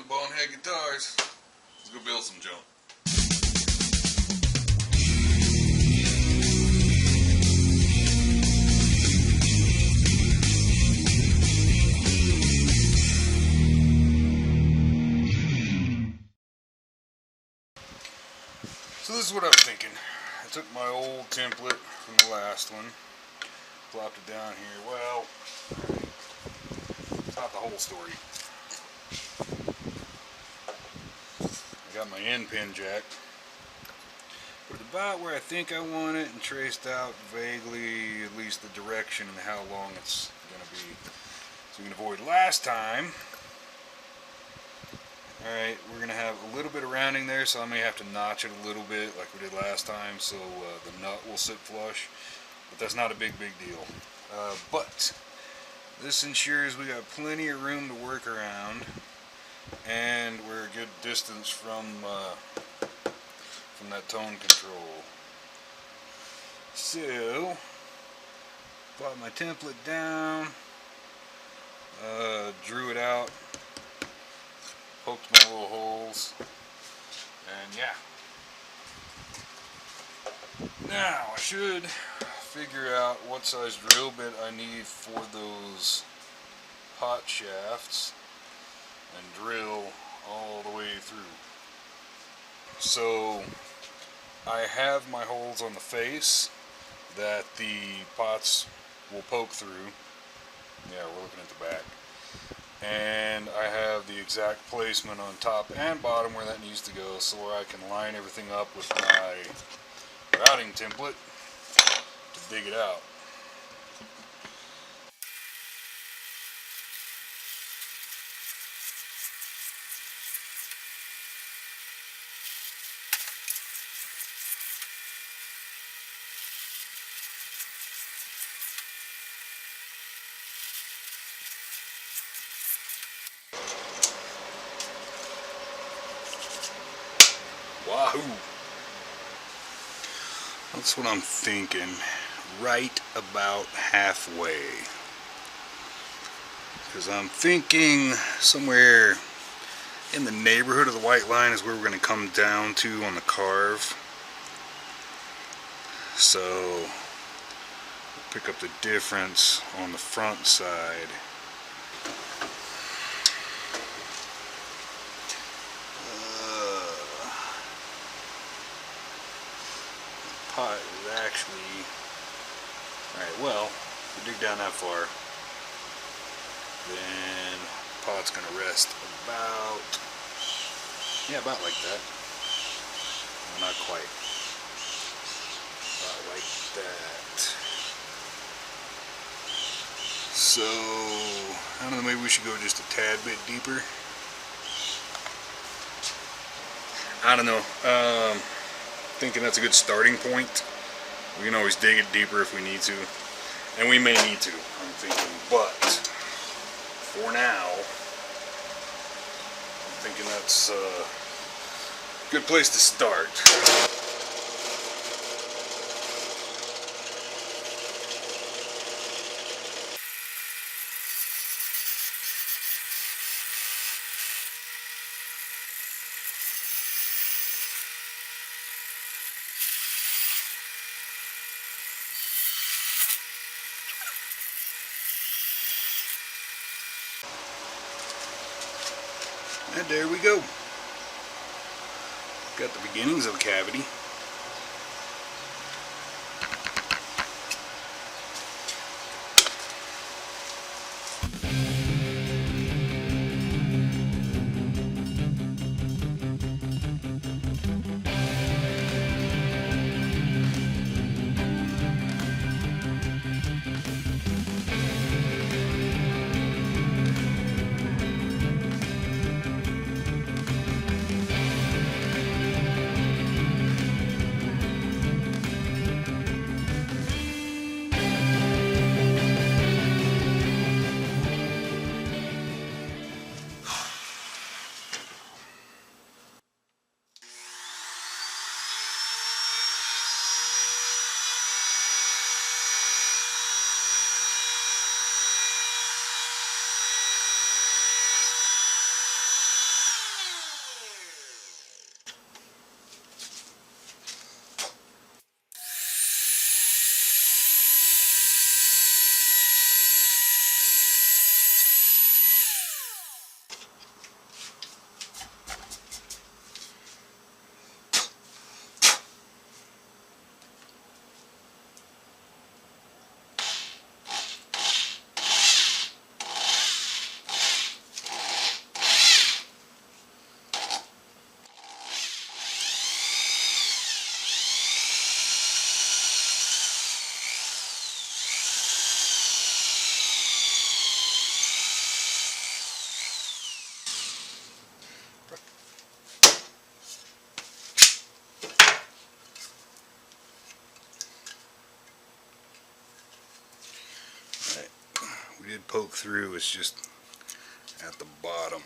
to Bonehead Guitars. Let's go build some junk. So this is what I was thinking. I took my old template from the last one, plopped it down here. Well, it's not the whole story. I got my end pin jack, put it about where I think I want it, and traced out vaguely at least the direction and how long it's going to be, so we can avoid last time. Alright, we're going to have a little bit of rounding there, so I may have to notch it a little bit like we did last time, so the nut will sit flush, but that's not a big deal. But this ensures we got plenty of room to work around, and we're a good distance from that tone control. So, brought my template down, drew it out, poked my little holes, and yeah. Now I should figure out what size drill bit I need for those pot shafts and drill all the way through. So I have my holes on the face that the pots will poke through. Yeah, we're looking at the back. And I have the exact placement on top and bottom where that needs to go, so where I can line everything up with my routing template to dig it out. Wahoo! That's what I'm thinking, right about halfway. Because I'm thinking somewhere in the neighborhood of the white line is where we're going to come down to on the carve. So, pick up the difference on the front side. Pot is actually, alright, well, if we dig down that far, then the pot's going to rest about, yeah, about like that. No, not quite. About like that. So, I don't know, maybe we should go just a tad bit deeper. I don't know. Thinking that's a good starting point. We can always dig it deeper if we need to, and we may need to, I'm thinking, but for now I'm thinking that's a good place to start. And there we go. Got the beginnings of a cavity. poke through, it's just at the bottom.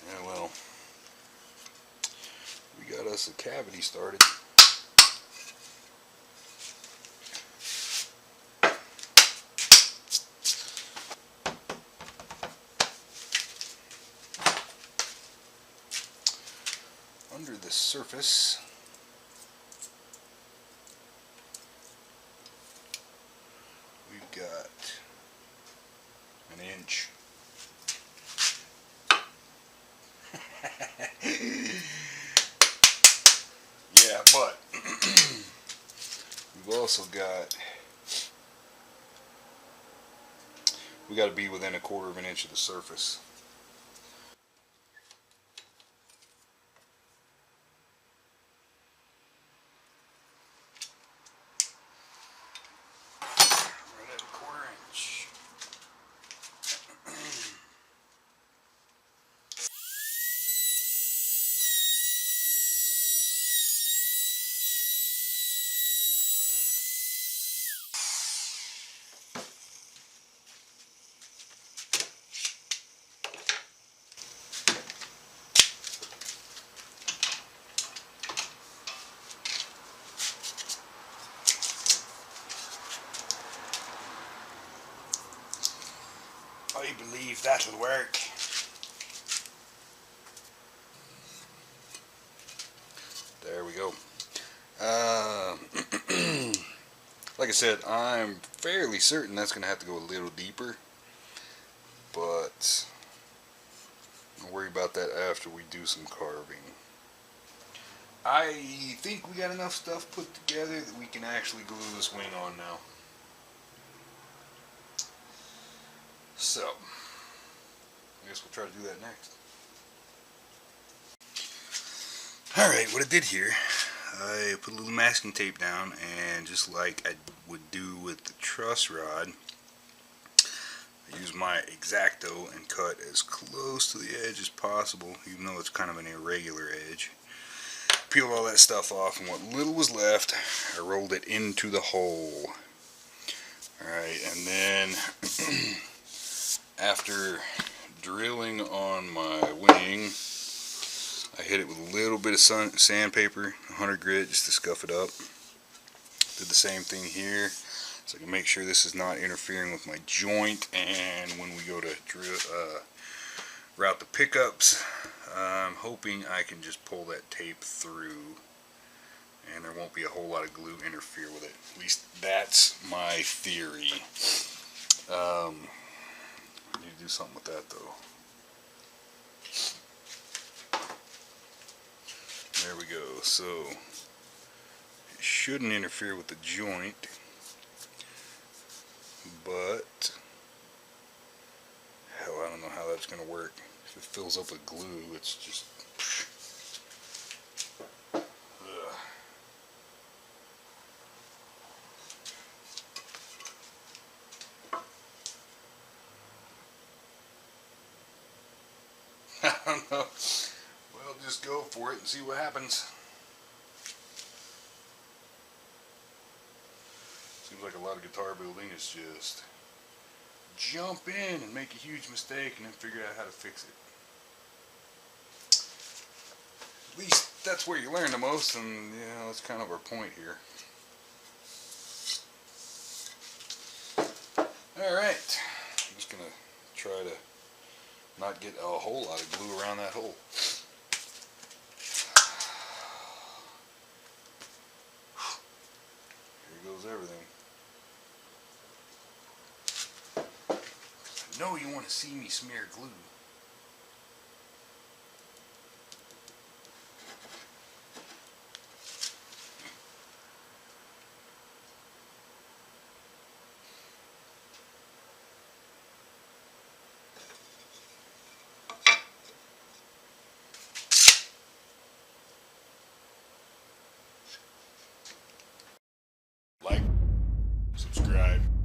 Yeah, well, we got us a cavity started. Under the surface, we've got an inch. Yeah, but we've also we got to be within 1/4 of an inch of the surface. Right at 1/4 inch. I believe that'll work. There we go. Like I said, I'm fairly certain that's going to have to go a little deeper, but I'll worry about that after we do some carving. I think we got enough stuff put together that we can actually glue this wing on now. So, I guess we'll try to do that next. Alright, what I did here, I put a little masking tape down, and just like I would do with the truss rod, I use my X-Acto and cut as close to the edge as possible, even though it's kind of an irregular edge. Peeled all that stuff off, and what little was left, I rolled it into the hole. Alright, and then after drilling on my wing, I hit it with a little bit of sandpaper, 100 grit, just to scuff it up. Did the same thing here, so I can make sure this is not interfering with my joint. And when we go to route the pickups, I'm hoping I can just pull that tape through, and there won't be a whole lot of glue interfere with it. At least that's my theory. I need to do something with that though. There we go. So it shouldn't interfere with the joint, but hell, I don't know how that's going to work. If it fills up with glue, it's just I don't know. Well, just go for it and see what happens. Seems like a lot of guitar building is just jump in and make a huge mistake and then figure out how to fix it. At least that's where you learn the most, and you know, that's kind of our point here. Alright, I'm just going to try to not get a whole lot of glue around that hole. Here goes everything. I know you want to see me smear glue. subscribe.